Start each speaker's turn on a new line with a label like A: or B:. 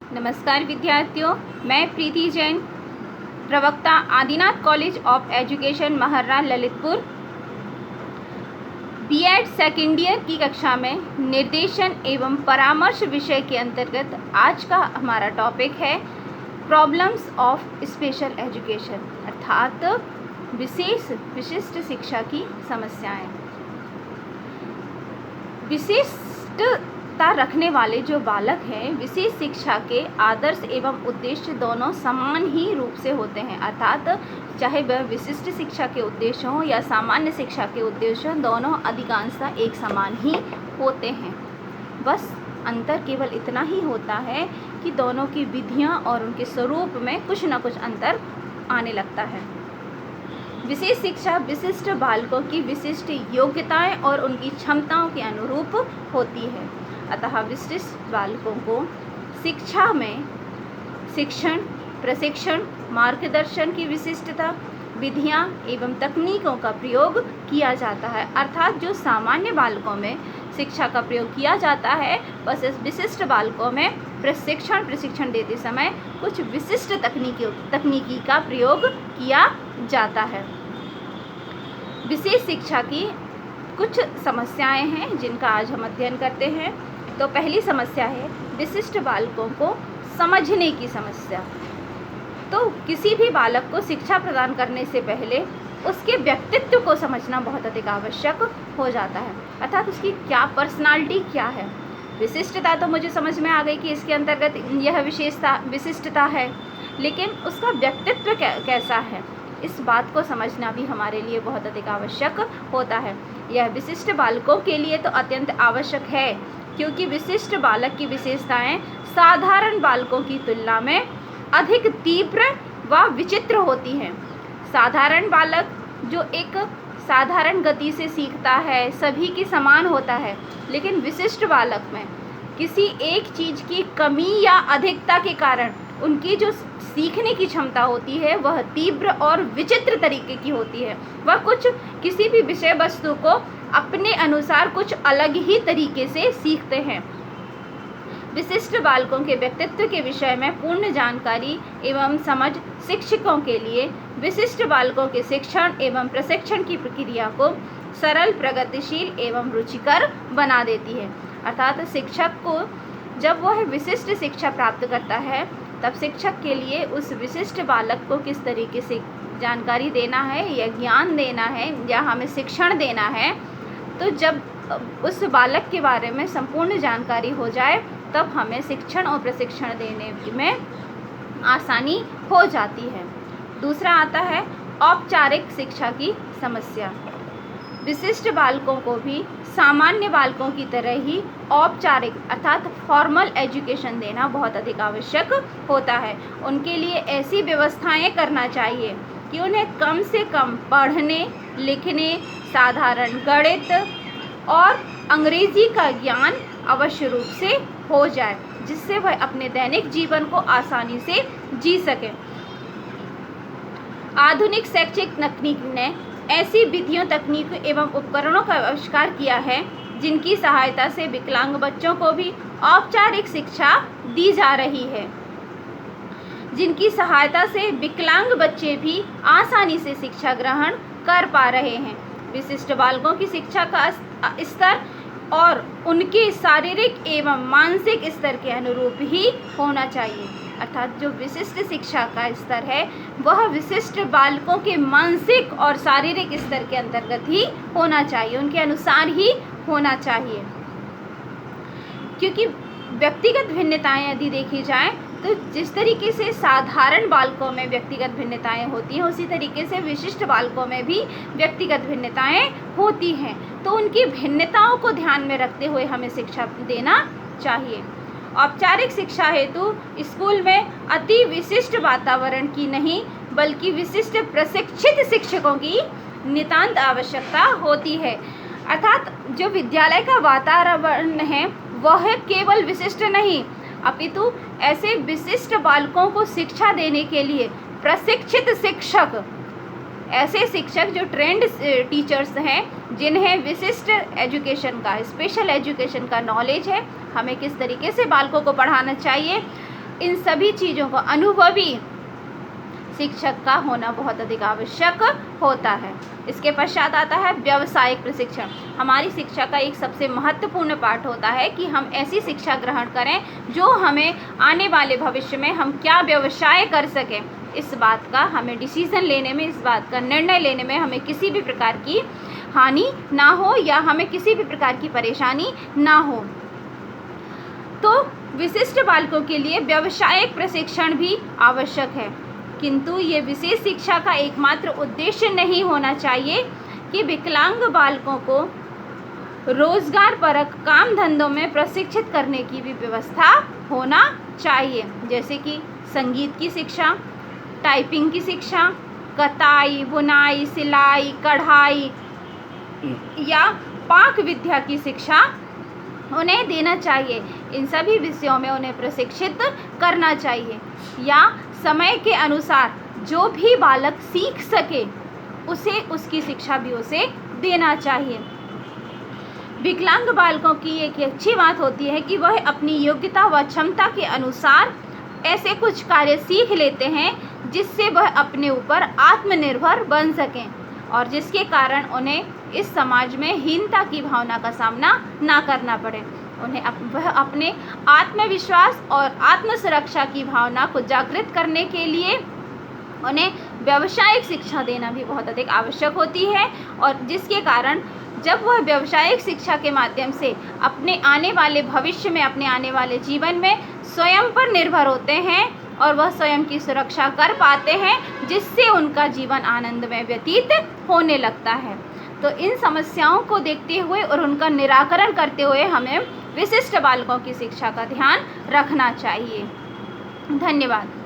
A: नमस्कार विद्यार्थियों, मैं प्रीति जैन, प्रवक्ता Adinath college of education Maharra Lalitpur. BEd second year की कक्षा में निर्देशन एवं परामर्श विषय के अंतर्गत आज का हमारा टॉपिक है प्रॉब्लम्स ऑफ स्पेशल एजुकेशन, अर्थात विशिष्ट शिक्षा की समस्याएं। विशिष्टता रखने वाले जो बालक हैं, विशेष शिक्षा के आदर्श एवं उद्देश्य दोनों समान ही रूप से होते हैं, अर्थात चाहे वह विशिष्ट शिक्षा के उद्देश्य हों या सामान्य शिक्षा के उद्देश्य हों, दोनों अधिकांशतः एक समान ही होते हैं। बस अंतर केवल इतना ही होता है कि दोनों की विधियां और उनके स्वरूप में कुछ न कुछ अंतर आने लगता है। विशेष शिक्षा विशिष्ट बालकों की विशिष्ट योग्यताएं और उनकी क्षमताओं के अनुरूप होती है, अतः विशिष्ट बालकों को शिक्षा में शिक्षण, प्रशिक्षण, मार्गदर्शन की विशिष्टता, विधियां एवं तकनीकों का प्रयोग किया जाता है। अर्थात जो सामान्य बालकों में शिक्षा का प्रयोग किया जाता है, बस इस विशिष्ट बालकों में प्रशिक्षण देते समय कुछ विशिष्ट तकनीकी का प्रयोग किया जाता है। विशेष शिक्षा की कुछ समस्याएं हैं जिनका आज हम अध्ययन करते हैं। तो पहली समस्या है विशिष्ट बालकों को समझने की समस्या। तो किसी भी बालक को शिक्षा प्रदान करने से पहले उसके व्यक्तित्व को समझना बहुत अधिक आवश्यक हो जाता है, अर्थात उसकी क्या पर्सनालिटी क्या है। विशिष्टता तो मुझे समझ में आ गई कि इसके अंतर्गत यह विशिष्टता है, लेकिन उसका व्यक्तित्व कैसा है, इस बात को समझना भी हमारे लिए बहुत अधिक आवश्यक होता है। यह विशिष्ट बालकों के लिए तो अत्यंत आवश्यक है, क्योंकि विशिष्ट बालक की विशेषताएं साधारण बालकों की तुलना में अधिक तीव्र व विचित्र होती हैं। साधारण बालक जो एक साधारण गति से सीखता है, सभी की समान होता है, लेकिन विशिष्ट बालक में किसी एक चीज़ की कमी या अधिकता के कारण उनकी जो सीखने की क्षमता होती है वह तीव्र और विचित्र तरीके की होती है। वह किसी भी विषय वस्तु को अपने अनुसार कुछ अलग ही तरीके से सीखते हैं। विशिष्ट बालकों के व्यक्तित्व के विषय में पूर्ण जानकारी एवं समझ शिक्षकों के लिए विशिष्ट बालकों के शिक्षण एवं प्रशिक्षण की प्रक्रिया को सरल, प्रगतिशील एवं रुचिकर बना देती है। अर्थात शिक्षक को जब वह विशिष्ट शिक्षा प्राप्त करता है, तब शिक्षक के लिए उस विशिष्ट बालक को किस तरीके से जानकारी देना है या ज्ञान देना है या हमें शिक्षण देना है, तो जब उस बालक के बारे में संपूर्ण जानकारी हो जाए, तब हमें शिक्षण और प्रशिक्षण देने में आसानी हो जाती है। दूसरा आता है औपचारिक शिक्षा की समस्या। विशिष्ट बालकों को भी सामान्य बालकों की तरह ही औपचारिक अर्थात फॉर्मल एजुकेशन देना बहुत अधिक आवश्यक होता है। उनके लिए ऐसी व्यवस्थाएं करना चाहिए कि उन्हें कम से कम पढ़ने, लिखने, साधारण गणित और अंग्रेजी का ज्ञान अवश्य रूप से हो जाए, जिससे वह अपने दैनिक जीवन को आसानी से जी सके। आधुनिक शैक्षिक तकनीक ने ऐसी विधियों, तकनीक एवं उपकरणों का आविष्कार किया है जिनकी सहायता से विकलांग बच्चों को भी औपचारिक शिक्षा दी जा रही है, जिनकी सहायता से विकलांग बच्चे भी आसानी से शिक्षा ग्रहण कर पा रहे हैं। विशिष्ट बालकों की शिक्षा का स्तर और उनके शारीरिक एवं मानसिक स्तर के अनुरूप ही होना चाहिए, अर्थात जो विशिष्ट शिक्षा का स्तर है वह विशिष्ट बालकों के मानसिक और शारीरिक स्तर के अंतर्गत ही होना चाहिए, उनके अनुसार ही होना चाहिए। क्योंकि व्यक्तिगत भिन्नताएं यदि देखी जाएं, तो जिस तरीके से साधारण बालकों में व्यक्तिगत भिन्नताएं होती हैं, उसी तरीके से विशिष्ट बालकों में भी व्यक्तिगत भिन्नताएं होती हैं। तो उनकी भिन्नताओं को ध्यान में रखते हुए हमें शिक्षा देना चाहिए। औपचारिक शिक्षा हेतु स्कूल में अति विशिष्ट वातावरण की नहीं, बल्कि विशिष्ट प्रशिक्षित शिक्षकों की नितांत आवश्यकता होती है। अर्थात जो विद्यालय का वातावरण है वह केवल विशिष्ट नहीं, अपितु ऐसे विशिष्ट बालकों को शिक्षा देने के लिए प्रशिक्षित शिक्षक, ऐसे शिक्षक जो ट्रेंड टीचर्स हैं, जिन्हें विशिष्ट एजुकेशन का, स्पेशल एजुकेशन का नॉलेज है, हमें किस तरीके से बालकों को पढ़ाना चाहिए, इन सभी चीज़ों को अनुभवी शिक्षक का होना बहुत अधिक आवश्यक होता है। इसके पश्चात आता है व्यावसायिक प्रशिक्षण। हमारी शिक्षा का एक सबसे महत्वपूर्ण पार्ट होता है कि हम ऐसी शिक्षा ग्रहण करें जो हमें आने वाले भविष्य में हम क्या व्यवसाय कर सकें, इस बात का हमें डिसीज़न लेने में, इस बात का निर्णय लेने में हमें किसी भी प्रकार की हानि ना हो या हमें किसी भी प्रकार की परेशानी ना हो। तो विशिष्ट बालकों के लिए व्यावसायिक प्रशिक्षण भी आवश्यक है, किंतु ये विशेष शिक्षा का एकमात्र उद्देश्य नहीं होना चाहिए कि विकलांग बालकों को रोजगारपरक काम धंधों में प्रशिक्षित करने की भी व्यवस्था होना चाहिए, जैसे कि संगीत की शिक्षा, टाइपिंग की शिक्षा, कताई, बुनाई, सिलाई, कढ़ाई या पाक विद्या की शिक्षा उन्हें देना चाहिए। इन सभी विषयों में उन्हें प्रशिक्षित करना चाहिए या समय के अनुसार जो भी बालक सीख सके उसे उसकी शिक्षा भी उसे देना चाहिए। विकलांग बालकों की एक अच्छी बात होती है कि वह अपनी योग्यता व क्षमता के अनुसार ऐसे कुछ कार्य सीख लेते हैं जिससे वह अपने ऊपर आत्मनिर्भर बन सकें और जिसके कारण उन्हें इस समाज में हीनता की भावना का सामना ना करना पड़े। उन्हें वह अपने आत्मविश्वास और आत्मसुरक्षा की भावना को जागृत करने के लिए उन्हें व्यावसायिक शिक्षा देना भी बहुत अधिक आवश्यक होती है, और जिसके कारण जब वह व्यावसायिक शिक्षा के माध्यम से अपने आने वाले भविष्य में, अपने आने वाले जीवन में स्वयं पर निर्भर होते हैं और वह स्वयं की सुरक्षा कर पाते हैं, जिससे उनका जीवन आनंदमय व्यतीत होने लगता है। तो इन समस्याओं को देखते हुए और उनका निराकरण करते हुए हमें विशिष्ट बालकों की शिक्षा का ध्यान रखना चाहिए। धन्यवाद।